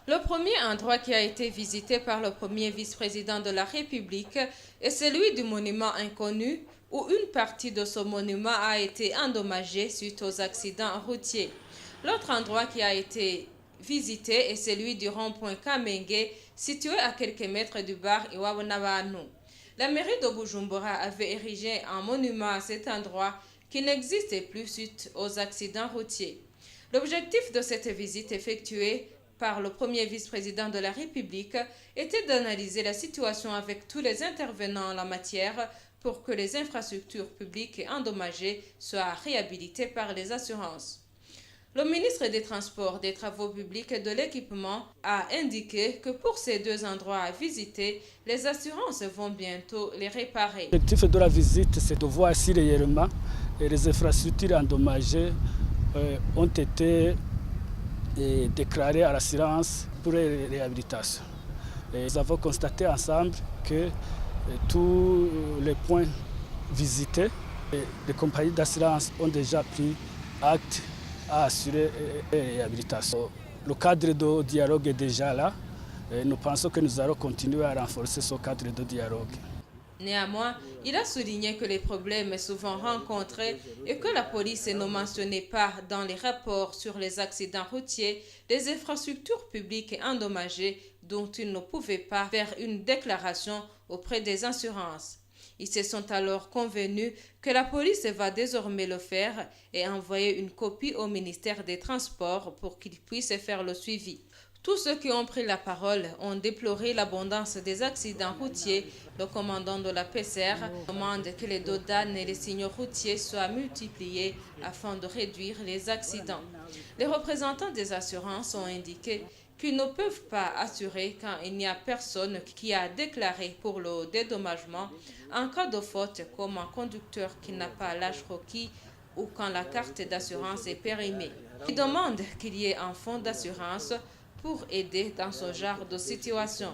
Le premier endroit qui a été visité par le premier vice-président de la République est celui du monument inconnu, où une partie de ce monument a été endommagée suite aux accidents routiers. L'autre endroit qui a été visité est celui du rond-point Kamenge, situé à quelques mètres du bar Iwabonabanu. La mairie de Bujumbura avait érigé un monument à cet endroit qui n'existait plus suite aux accidents routiers. L'objectif de cette visite effectuée par le premier vice-président de la République était d'analyser la situation avec tous les intervenants en la matière pour que les infrastructures publiques endommagées soient réhabilitées par les assurances. Le ministre des Transports, des Travaux publics et de l'Équipement a indiqué que pour ces deux endroits à visiter, les assurances vont bientôt les réparer. L'objectif de la visite, c'est de voir si réellement les infrastructures endommagées ont été déclarées à l'assurance pour les réhabilitations. Nous avons constaté ensemble que tous les points visités, les compagnies d'assurance ont déjà pris acte à assurer les réhabilitations. Le cadre de dialogue est déjà là et nous pensons que nous allons continuer à renforcer ce cadre de dialogue. Néanmoins, il a souligné que les problèmes souvent rencontrés et que la police ne mentionnait pas dans les rapports sur les accidents routiers des infrastructures publiques endommagées dont ils ne pouvaient pas faire une déclaration auprès des assurances. Ils se sont alors convenus que la police va désormais le faire et envoyer une copie au ministère des Transports pour qu'il puisse faire le suivi. Tous ceux qui ont pris la parole ont déploré l'abondance des accidents routiers. Le commandant de la PCR demande que les dodanes et les signaux routiers soient multipliés afin de réduire les accidents. Les représentants des assurances ont indiqué qu'ils ne peuvent pas assurer quand il n'y a personne qui a déclaré pour le dédommagement en cas de faute, comme un conducteur qui n'a pas l'âge requis ou quand la carte d'assurance est périmée. Ils demandent qu'il y ait un fonds d'assurance pour aider dans ce genre de situation.